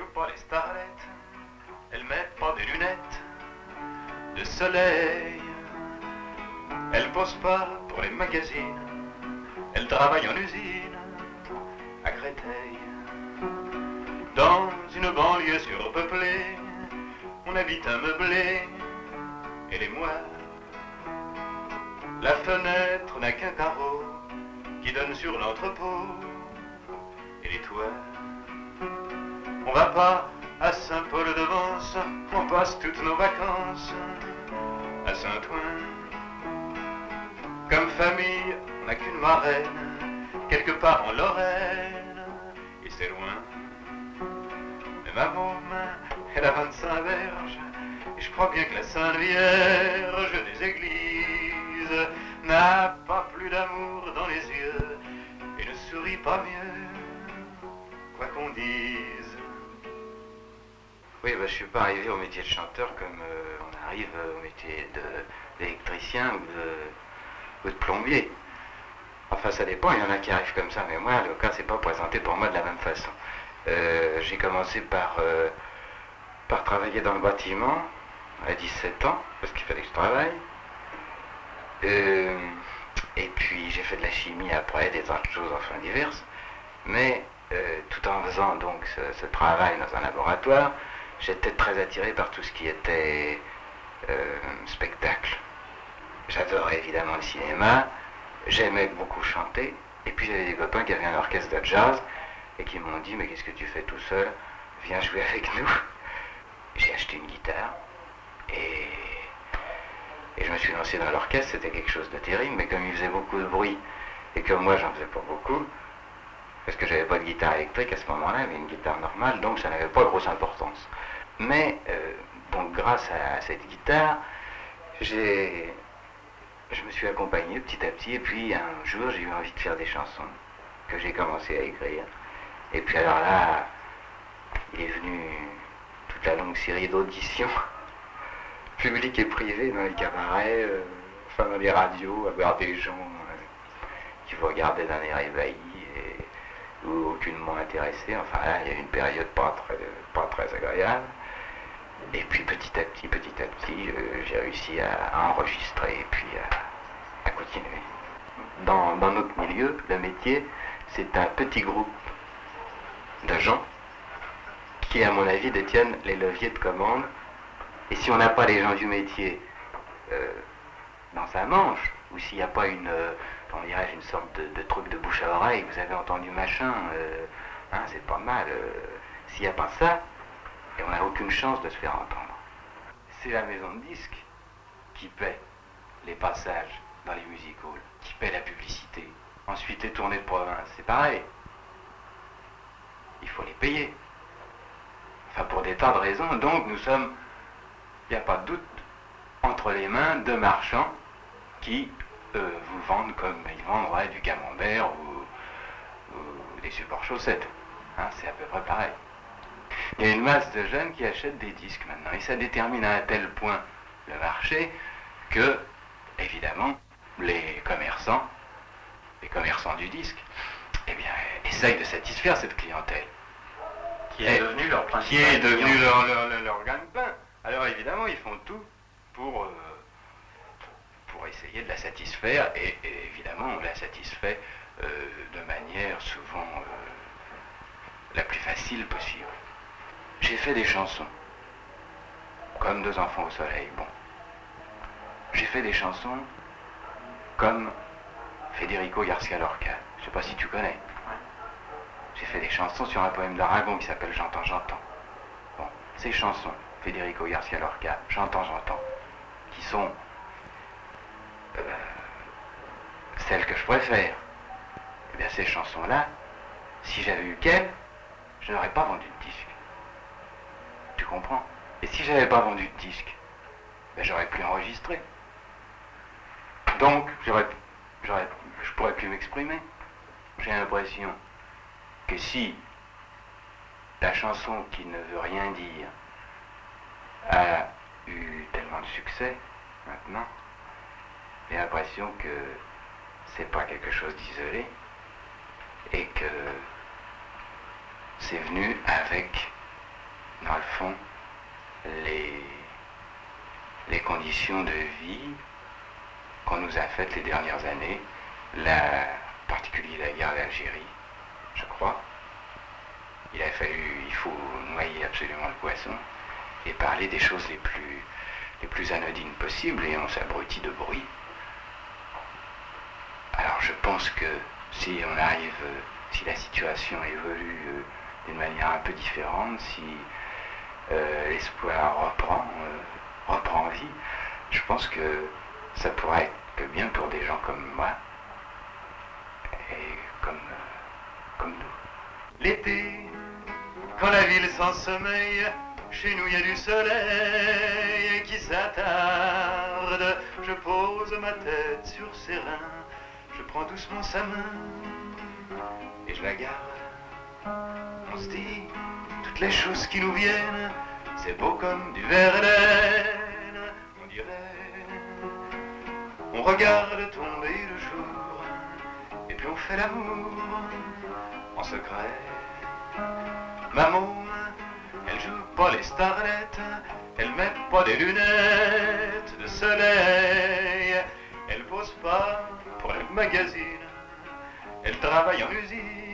joue pas les starlettes, elle met pas des lunettes de soleil, elle pose pas pour les magazines, elle travaille en usine à Créteil. Dans une banlieue surpeuplée, on habite un meublé, elle et moi. La fenêtre n'a qu'un carreau qui donne sur l'entrepôt et les toits. On va pas à Saint-Paul-de-Vence, on passe toutes nos vacances à Saint-Ouen. Comme famille, on n'a qu'une marraine, quelque part en Lorraine, et c'est loin. Mais ma môme, elle a 25 verges, et je crois bien que la Sainte Vierge des églises n'a pas plus d'amour dans les yeux, et ne sourit pas mieux, quoi qu'on dise. Oui, je suis pas arrivé au métier de chanteur comme on arrive au métier d'électricien ou de plombier. Enfin, ça dépend, il y en a qui arrivent comme ça, mais moi, le cas, c'est pas présenté pour moi de la même façon. J'ai commencé par travailler dans le bâtiment à 17 ans, parce qu'il fallait que je travaille. Et puis, j'ai fait de la chimie après, des autres choses, enfin, diverses. Mais tout en faisant donc ce travail dans un laboratoire, j'étais très attiré par tout ce qui était spectacle. J'adorais évidemment le cinéma, j'aimais beaucoup chanter, et puis j'avais des copains qui avaient un orchestre de jazz et qui m'ont dit « Mais qu'est-ce que tu fais tout seul? Viens jouer avec nous ». J'ai acheté une guitare et je me suis lancé dans l'orchestre. C'était quelque chose de terrible, mais comme il faisait beaucoup de bruit et que moi j'en faisais pas beaucoup, parce que j'avais pas de guitare électrique à ce moment-là, j'avais une guitare normale, donc ça n'avait pas grosse importance. Mais donc grâce à cette guitare, je me suis accompagné petit à petit, et puis un jour j'ai eu envie de faire des chansons que j'ai commencé à écrire. Et puis alors là, il est venu toute la longue série d'auditions, publiques et privées, dans les cabarets, enfin dans les radios, à voir des gens qui vous regardaient d'un air ébahi ou aucunement intéressés. Enfin là, il y a eu une période pas très agréable. Et puis petit à petit, j'ai réussi à enregistrer et puis à continuer. Dans notre milieu, le métier, c'est un petit groupe de gens qui, à mon avis, détiennent les leviers de commande. Et si on n'a pas les gens du métier dans sa manche, ou s'il n'y a pas une sorte de truc de bouche à oreille, vous avez entendu machin, c'est pas mal. S'il n'y a pas ça, et on n'a aucune chance de se faire entendre. C'est la maison de disques qui paie les passages dans les music halls, qui paie la publicité. Ensuite, les tournées de province, c'est pareil. Il faut les payer. Enfin, pour des tas de raisons. Donc, nous sommes, il n'y a pas de doute, entre les mains de marchands qui vous vendent comme ils vendent du camembert ou des supports chaussettes. C'est à peu près pareil. Il y a une masse de jeunes qui achètent des disques maintenant, et ça détermine à un tel point le marché que, évidemment, les commerçants du disque, eh bien, essayent de satisfaire cette clientèle. Qui est devenu leur principal. Qui est devenu leur gagne-pain. Alors évidemment, ils font tout pour essayer de la satisfaire, et évidemment, on la satisfait de manière souvent la plus facile possible. J'ai fait des chansons, comme Deux enfants au soleil, bon. J'ai fait des chansons comme Federico Garcia Lorca, je sais pas si tu connais. J'ai fait des chansons sur un poème d'Aragon qui s'appelle J'entends, j'entends. Bon, ces chansons, Federico Garcia Lorca, J'entends, j'entends, qui sont celles que je préfère, eh bien ces chansons-là, si j'avais eu qu'elles, je n'aurais pas vendu de disque. Tu comprends? Et si j'avais pas vendu de disque, ben j'aurais plus enregistré. Donc, je pourrais plus m'exprimer. J'ai l'impression que si la chanson qui ne veut rien dire a eu tellement de succès maintenant, j'ai l'impression que c'est pas quelque chose d'isolé et que c'est venu avec dans le fond, les conditions de vie qu'on nous a faites les dernières années, en particulier la guerre d'Algérie, je crois. Il faut noyer absolument le poisson et parler des choses les plus anodines possibles, et on s'abrutit de bruit. Alors je pense que si la situation évolue d'une manière un peu différente, si l'espoir reprend vie, je pense que ça pourrait être que bien pour des gens comme moi et comme nous. L'été, quand la ville s'ensommeille, chez nous il y a du soleil qui s'attarde. Je pose ma tête sur ses reins, je prends doucement sa main et je la garde. On se dit toutes les choses qui nous viennent, c'est beau comme du Verlaine, on dirait. On regarde tomber le jour, et puis on fait l'amour en secret. Maman, elle joue pas les starlettes, elle met pas des lunettes de soleil, elle pose pas pour le magazine, elle travaille en usine.